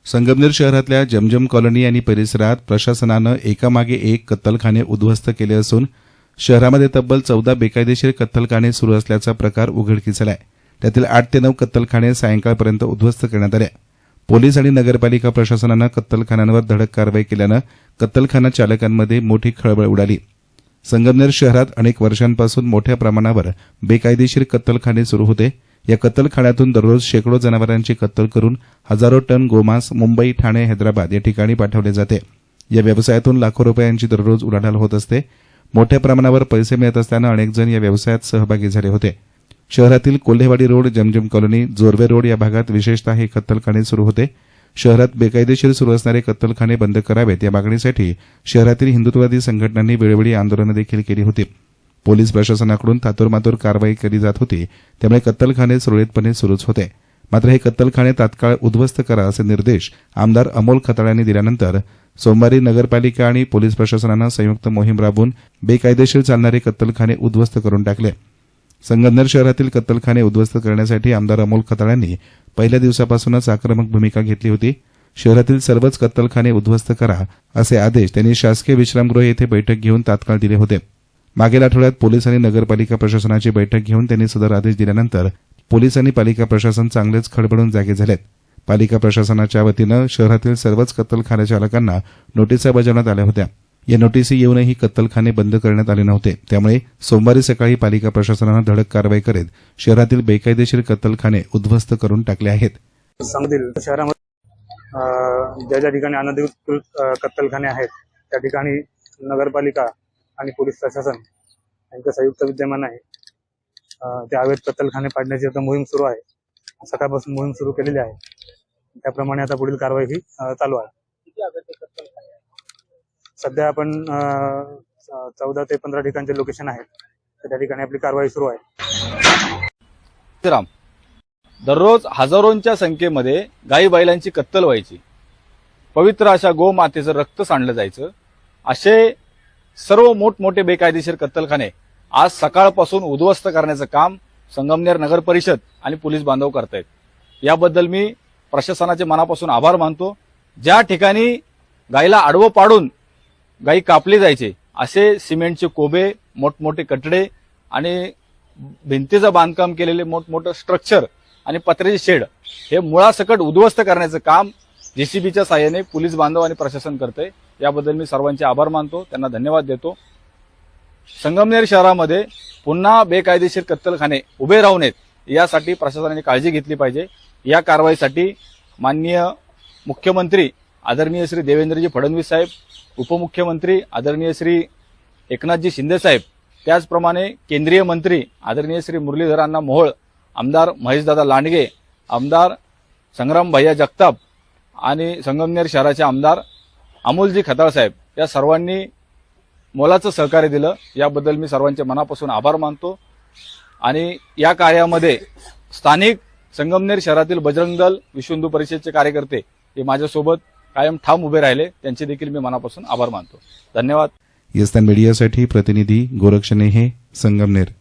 संगमनेर शहरातल्या जमजम कॉलनी आणि परिसरात प्रशासनानं एकामागे एक कत्तलखाने उद्ध्वस्त केले असून शहरामध्ये तब्बल 14 बेकायदेशीर कत्तलखाने सुरू असल्याचा प्रकार उघडकीस आलाय। त्यातील 8 ते 9 कत्तलखाने सायंकाळपर्यंत उद्ध्वस्त करण्यात आले। पोलीस आणि नगरपालिका प्रशासनानं कत्तलखान्यांवर धडक कारवाई केल्यानं कत्तलखाना चालकांमध्ये मोठी खळबळ उडाली। संगमनेर शहरात अनेक वर्षांपासून मोठ्या प्रमाणावर बेकायदेशीर कत्तलखाने सुरू होते। या कत्तलखान्यातून दररोज शेकडो जनावरांची कत्तल करून हजारो टन गोमांस मुंबई, ठाणे, हैदराबाद या ठिकाणी पाठवले जाते। या व्यवसायातून लाखो रुपयांची दररोज उलाढाल होत असते। मोठ्या प्रमाणावर पैसे मिळत असल्यानं अनेक जण या व्यवसायात सहभागी झाले होते। शहरातील कोल्हेवाडी रोड, जमजम कॉलनी, जोरवे रोड या भागात विशेषतः हे कत्तलखाने सुरू होते। शहरात बेकायदेशीर सुरू असणारे कत्तलखाने बंद करावेत या मागणीसाठी शहरातील हिंदुत्ववादी संघटनांनी वेळोवेळी आंदोलनं देखील केली होती। पोलीस प्रशासनाकडून तातोरमातोर कारवाई केली जात होती, त्यामुळे कत्तलखाने सुरळीतपणे सुरूच होते। मात्र हे कत्तलखाने तात्काळ उद्ध्वस्त करा असे निर्देश आमदार अमोल खताळ्यांनी दिल्यानंतर सोमवारी नगरपालिका आणि पोलीस प्रशासनानं संयुक्त मोहीम राबवून बेकायदेशीर चालणारे कत्तलखाने उद्ध्वस्त करून टाकले। संगमनेर शहरातील कत्तलखाने उद्ध्वस्त करण्यासाठी आमदार अमोल खताळ्यांनी पहिल्या दिवसापासूनच आक्रमक भूमिका घेतली होती। शहरातील सर्वच कत्तलखाने उद्ध्वस्त करा असे आदेश त्यांनी शासकीय विश्रामगृह येथे बैठक घेऊन तात्काळ दिले होते। मागील आठवड्यात पोलीस आणि नगरपालिका प्रशासनाची बैठक घेऊन त्यांनी सदर आदेश दिल्यानंतर पोलीस आणि पालिका प्रशासन चांगलेच खडबडून जागे झालेत। पालिका प्रशासनाच्या वतीनं शहरातील सर्वच कत्तलखाने चालकांना नोटिसा बजावण्यात आल्या होत्या। या नोटीसी येऊनही कत्तलखाने बंद करण्यात आले नव्हते, त्यामुळे सोमवारी सकाळी पालिका प्रशासनानं धडक कारवाई करीत शहरातील बेकायदेशीर कत्तलखाने उद्ध्वस्त करून टाकले आहेत। सांगलीत शहरामध्ये ज्या ठिकाणी अनधिकृत कत्तलखाने आहेत त्या ठिकाणी नगरपालिका आणि पोलीस प्रशासन यांचं संयुक्त विद्यमान आहे। ते अवैध कत्तलखाने पाडण्याची आता मोहीम सुरू आहे। सकाळपासून मोहीम सुरू केलेली आहे। त्याप्रमाणे आता पुढील कारवाई ही चालू आहे। सध्या आपण 14 ते 15 ठिकाणचे लोकेशन आहेत, त्या ठिकाणी आपली कारवाई सुरू आहे। दररोज हजारोंच्या संख्येमध्ये गाई बैलांची कत्तल व्हायची, पवित्र अशा गोमातेचं रक्त सांडलं जायचं। असे सर्व मोठमोठे बेकायदेशीर कत्तलखाने आज सकाळपासून उद्ध्वस्त करण्याचं काम संगमनेर नगर परिषद आणि पोलीस बांधव करतायत। याबद्दल मी प्रशासनाचे मनापासून आभार मानतो। ज्या ठिकाणी गायीला आडवं पाडून गायी कापली जायचे असे सिमेंटचे कोबे, मोठमोठे कटडे आणि भिंतीचं बांधकाम केलेले मोठमोठं स्ट्रक्चर आणि पत्र्याचे शेड हे मुळासकट उद्ध्वस्त करण्याचं काम जेसीबीच्या साहाय्याने पोलीस बांधव आणि प्रशासन करतंय। याबद्दल मी सर्वांचे आभार मानतो, त्यांना धन्यवाद देतो। संगमनेर शहरामध्ये पुन्हा बेकायदेशीर कत्तलखाने उभे राहू नयेत यासाठी प्रशासनाने काळजी घेतली पाहिजे। या कारवाईसाठी माननीय मुख्यमंत्री आदरणीय श्री देवेंद्रजी फडणवीस साहेब, उपमुख्यमंत्री आदरणीय श्री एकनाथजी शिंदे साहेब, त्याचप्रमाणे केंद्रीय मंत्री आदरणीय श्री मुरलीधर अण्णा मोहोळ, आमदार महेशदादा लांडगे, आमदार संग्राम भैया जगताप आणि संगमनेर शहराचे आमदार अमोलजी खताळ साहेब या सर्वांनी मोलाचं सहकार्य दिलं। याबद्दल मी सर्वांचे मनापासून आभार मानतो। आणि या कार्यामध्ये स्थानिक संगमनेर शहरातील बजरंग दल, विश्व हिंदू परिषदेचे कार्यकर्ते हे माझ्यासोबत कायम ठाम उभे राहिले, त्यांचे देखील मी मनापासून आभार मानतो। धन्यवाद। यस्तान मीडियासाठी प्रतिनिधी गोरक्षणे, संगमनेर।